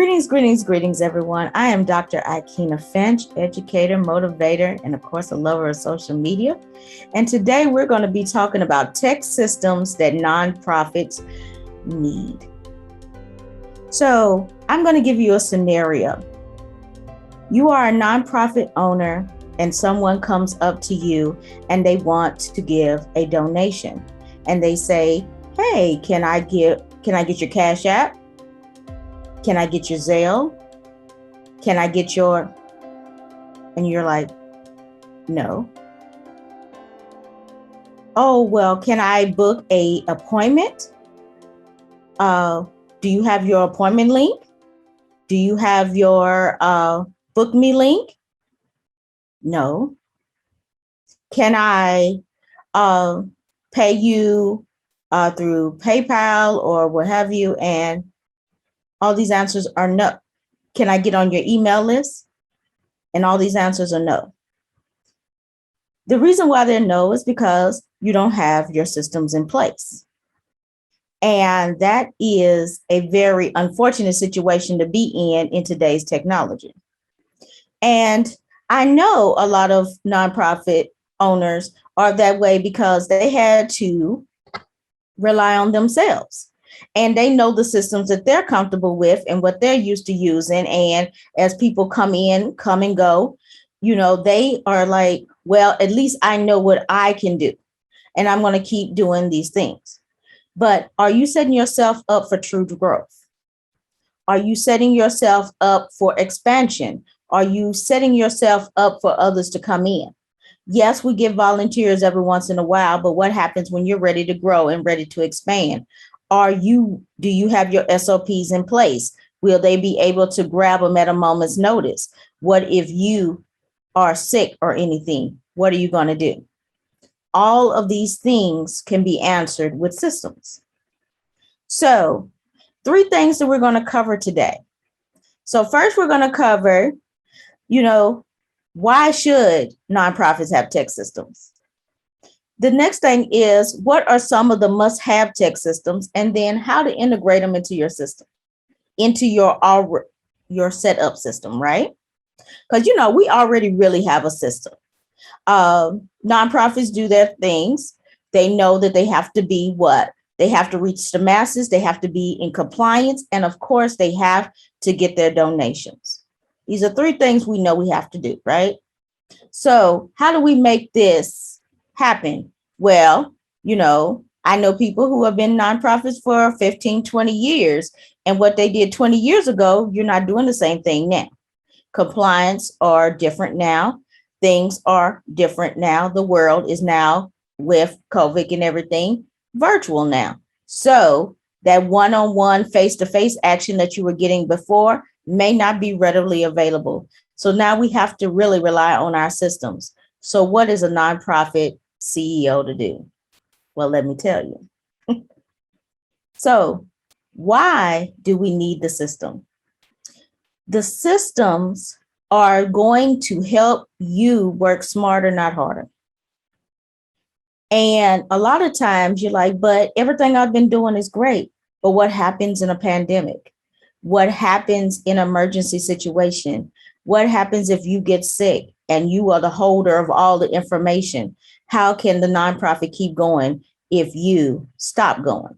Greetings, everyone. I am Dr. Ikena Finch, educator, motivator, and of course, a lover of social media. And today we're going to be talking about tech systems that nonprofits need. So I'm going to give you a scenario. You are a nonprofit owner and someone comes up to you and they want to give a donation. And they say, hey, can I get your Cash App? Can I get your Zelle? Can I get your, and you're like, no. Oh, well, can I book a appointment? Do you have your appointment link? Do you have your book me link? No. Can I pay you through PayPal or what have you? And all these answers are no. Can I get on your email list? And all these answers are no. The reason why they're no is because you don't have your systems in place. And that is a very unfortunate situation to be in today's technology. And I know a lot of nonprofit owners are that way because they had to rely on themselves. And they know the systems that they're comfortable with and what they're used to using. And as people come and go, they are like, well, at least I know what I can do. And I'm going to keep doing these things. But are you setting yourself up for true growth? Are you setting yourself up for expansion? Are you setting yourself up for others to come in? Yes, we get volunteers every once in a while, but what happens when you're ready to grow and ready to expand? Do you have your SOPs in place? Will they be able to grab them at a moment's notice? What if you are sick or anything? What are you going to do? All of these things can be answered with systems. So 3 things that we're going to cover today. So first, we're going to cover, why should nonprofits have tech systems? The next thing is, what are some of the must-have tech systems, and then how to integrate them into your system, into your setup system, right? Because, we already really have a system. Nonprofits do their things. They know that they have to be what? They have to reach the masses. They have to be in compliance. And of course, they have to get their donations. These are 3 things we know we have to do, right? So how do we make this happen? Well, I know people who have been nonprofits for 15, 20 years, and what they did 20 years ago, you're not doing the same thing now. Compliance are different now. Things are different now. The world is now, with COVID and everything, virtual now. So that one-on-one, face-to-face action that you were getting before may not be readily available. So now we have to really rely on our systems. So what is a nonprofit CEO to do? Well, let me tell you. So why do we need the system? The systems are going to help you work smarter, not harder. And a lot of times you're like, but everything I've been doing is great. But what happens in a pandemic? What happens in an emergency situation? What happens if you get sick and you are the holder of all the information? How can the nonprofit keep going if you stop going?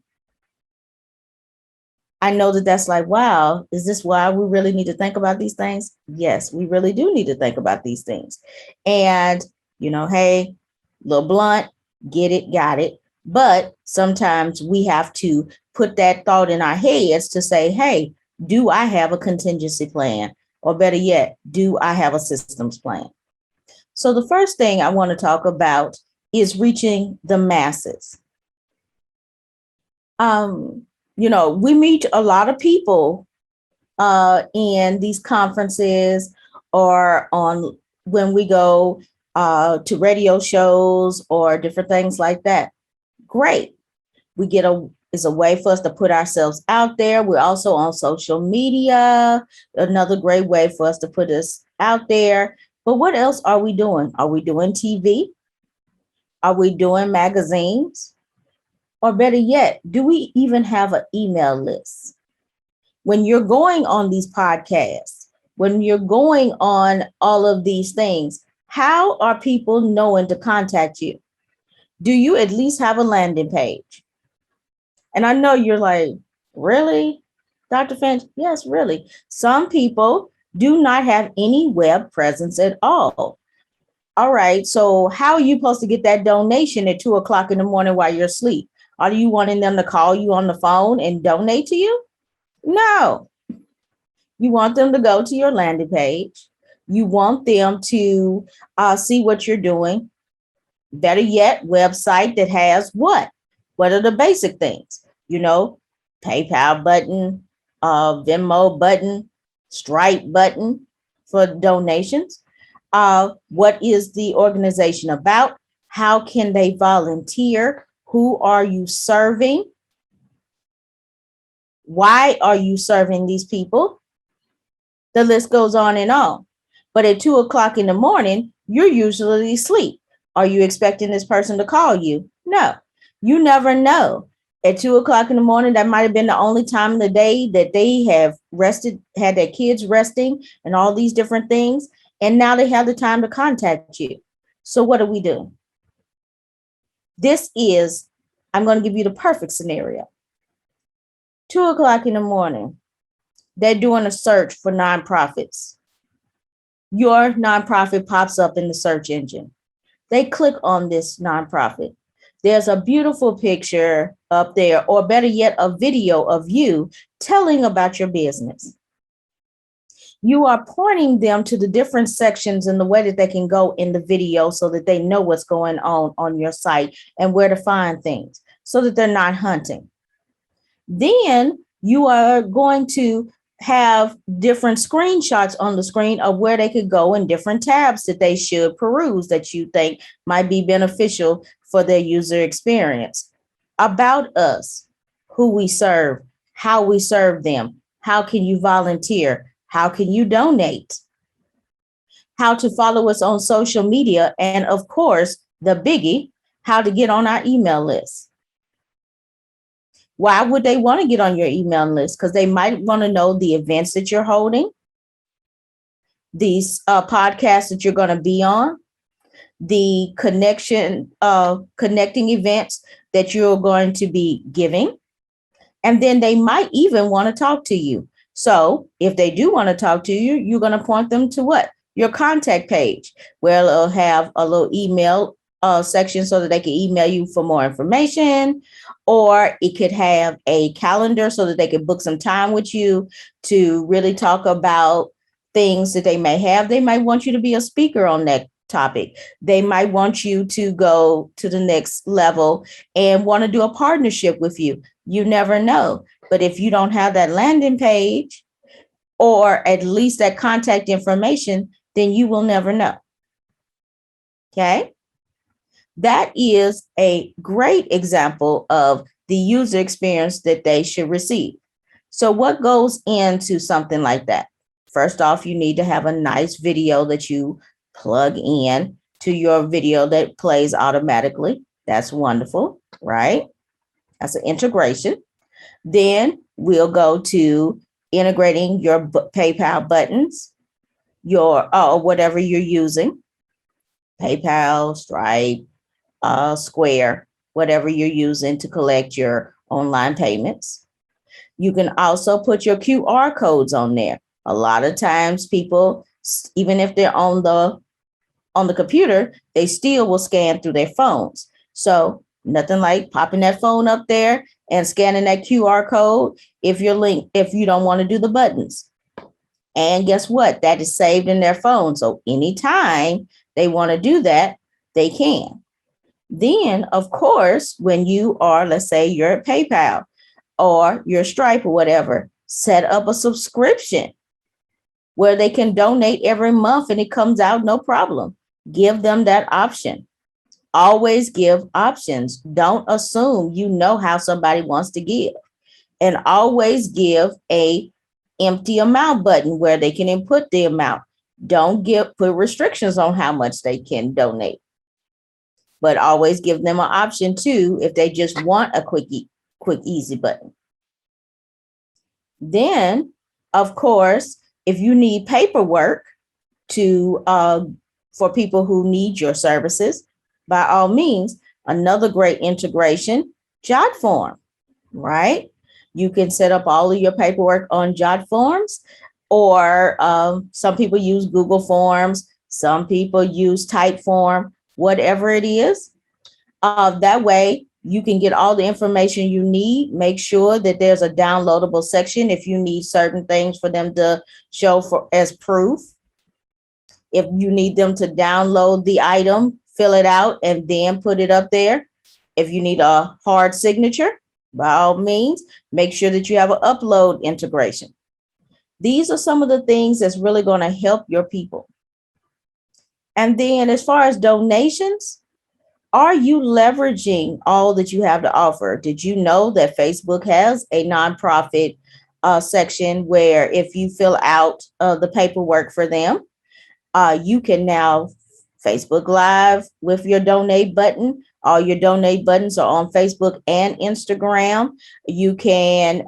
I know that that's like, wow, is this why we really need to think about these things? Yes, we really do need to think about these things. And, hey, little blunt, get it, got it. But sometimes we have to put that thought in our heads to say, hey, do I have a contingency plan? Or better yet, do I have a systems plan? So the first thing I want to talk about is reaching the masses. We meet a lot of people in these conferences or when we go to radio shows or different things like that. Great. It's a way for us to put ourselves out there. We're also on social media, another great way for us to put us out there. But what else are we doing? Are we doing TV? Are we doing magazines? Or better yet, do we even have an email list? When you're going on these podcasts, when you're going on all of these things, how are people knowing to contact you? Do you at least have a landing page? And I know you're like, really, Dr. Finch? Yes, really. Some people do not have any web presence at all. All right. So how are you supposed to get that donation at 2 o'clock in the morning while you're asleep? Are you wanting them to call you on the phone and donate to you? No. You want them to go to your landing page. You want them to see what you're doing. Better yet, website that has what? What are the basic things? PayPal button, Venmo button, Stripe button for donations. What is the organization about? How can they volunteer? Who are you serving? Why are you serving these people? The list goes on and on. But at 2 o'clock in the morning, you're usually asleep. Are you expecting this person to call you? No, you never know. At 2 o'clock in the morning, that might have been the only time of the day that they have rested, had their kids resting and all these different things. And now they have the time to contact you. So what do we do? I'm going to give you the perfect scenario. 2 o'clock in the morning, they're doing a search for nonprofits. Your nonprofit pops up in the search engine. They click on this nonprofit. There's a beautiful picture up there, or better yet, a video of you telling about your business. You are pointing them to the different sections and the way that they can go in the video so that they know what's going on your site and where to find things so that they're not hunting. Then you are going to have different screenshots on the screen of where they could go in different tabs that they should peruse that you think might be beneficial for their user experience. About us, who we serve, how we serve them, how can you volunteer, how can you donate, how to follow us on social media, and of course, the biggie, how to get on our email list. Why would they want to get on your email list? Because they might want to know the events that you're holding, these podcasts that you're going to be on, the connecting events that you're going to be giving. And then they might even want to talk to you. So if they do want to talk to you, you're going to point them to what? Your contact page, where it'll have a little email section so that they can email you for more information, or it could have a calendar so that they could book some time with you to really talk about things that they may have. They might want you to be a speaker on that topic. They might want you to go to the next level and want to do a partnership with you. You never know. But if you don't have that landing page or at least that contact information, then you will never know. Okay. That is a great example of the user experience that they should receive. So what goes into something like that? First off, you need to have a nice video that you plug in to your video that plays automatically. That's wonderful, right? That's an integration. Then we'll go to integrating your PayPal buttons, your whatever you're using, PayPal, Stripe, Square, whatever you're using to collect your online payments. You can also put your QR codes on there. A lot of times people, even if they're on the computer, they still will scan through their phones. So nothing like popping that phone up there and scanning that QR code if you don't want to do the buttons. And guess what? That is saved in their phone. So anytime they want to do that, they can. Then, of course, when you are, let's say you're at PayPal or your Stripe or whatever, set up a subscription where they can donate every month and it comes out no problem. Give them that option. Always give options. Don't assume you know how somebody wants to give. And always give a empty amount button where they can input the amount. Don't put restrictions on how much they can donate. But always give them an option too if they just want a quick, easy button. Then, of course, if you need paperwork to for people who need your services, by all means, another great integration, JotForm, right? You can set up all of your paperwork on JotForms, or some people use Google Forms, some people use Typeform, whatever it is. That way, you can get all the information you need. Make sure that there's a downloadable section if you need certain things for them to show for as proof. If you need them to download the item, fill it out, and then put it up there. If you need a hard signature, by all means, make sure that you have an upload integration. These are some of the things that's really going to help your people. And then as far as donations, are you leveraging all that you have to offer? Did you know that Facebook has a nonprofit section where if you fill out the paperwork for them, you can now Facebook Live with your donate button. All your donate buttons are on Facebook and Instagram. You can,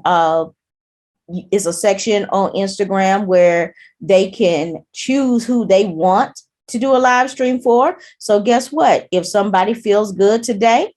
it's a section on Instagram where they can choose who they want to do a live stream for. So guess what? If somebody feels good today,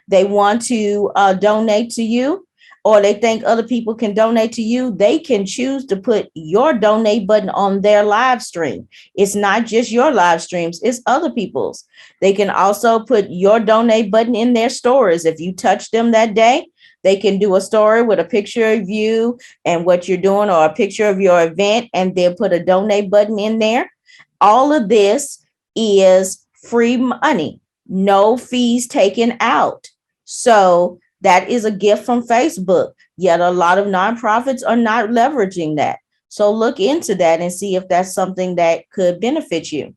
they want to donate to you, or they think other people can donate to you, they can choose to put your donate button on their live stream. It's not just your live streams, it's other people's. They can also put your donate button in their stories. If you touch them that day, they can do a story with a picture of you and what you're doing, or a picture of your event, and they'll put a donate button in there. All of this is free money, no fees taken out. So that is a gift from Facebook. Yet a lot of nonprofits are not leveraging that. So look into that and see if that's something that could benefit you.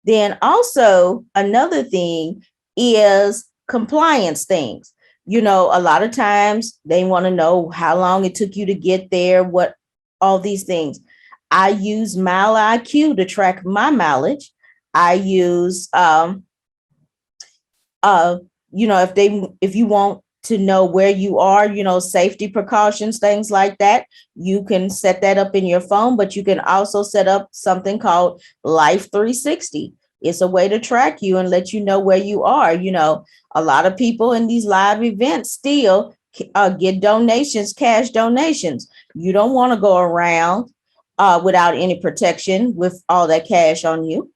Then also another thing is compliance things. You know, a lot of times they want to know how long it took you to get there, what all these things. I use MileIQ to track my mileage. I use, if you want to know where you are, safety precautions, things like that, you can set that up in your phone, but you can also set up something called Life 360. It's a way to track you and let you know where you are. A lot of people in these live events still get donations, cash donations. You don't want to go around without any protection with all that cash on you.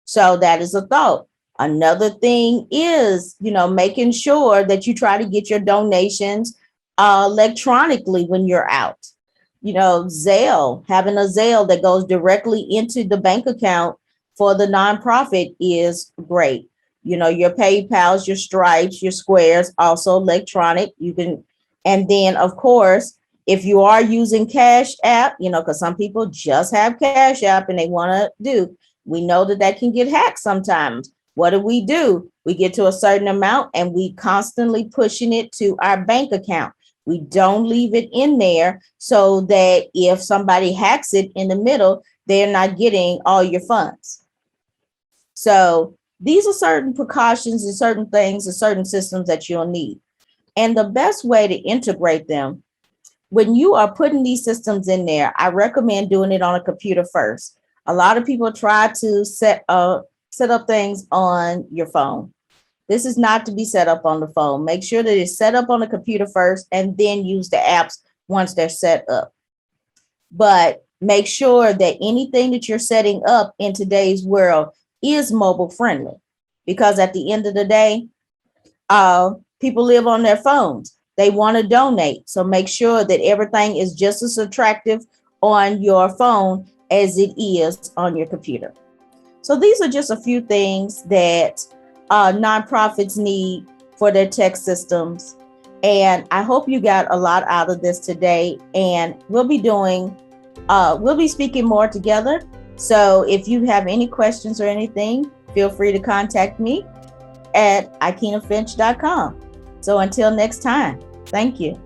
So that is a thought. Another thing is, making sure that you try to get your donations electronically when you're out. Zelle, having a Zelle that goes directly into the bank account for the nonprofit is great. Your PayPals, your Stripes, your Squares, also electronic. You can, and then of course, if you are using Cash App, because some people just have Cash App and they want to do, we know that can get hacked sometimes. What do? We get to a certain amount and we constantly pushing it to our bank account. We don't leave it in there so that if somebody hacks it in the middle, they're not getting all your funds. So these are certain precautions and certain things and certain systems that you'll need. And the best way to integrate them, when you are putting these systems in there, I recommend doing it on a computer first. A lot of people try to set up things on your phone. This is not to be set up on the phone. Make sure that it's set up on the computer first and then use the apps once they're set up. But make sure that anything that you're setting up in today's world is mobile friendly, because at the end of the day, people live on their phones. They want to donate. So make sure that everything is just as attractive on your phone as it is on your computer. So these are just a few things that nonprofits need for their tech systems. And I hope you got a lot out of this today. And we'll be speaking more together. So if you have any questions or anything, feel free to contact me at ikennafinch.com. So until next time, thank you.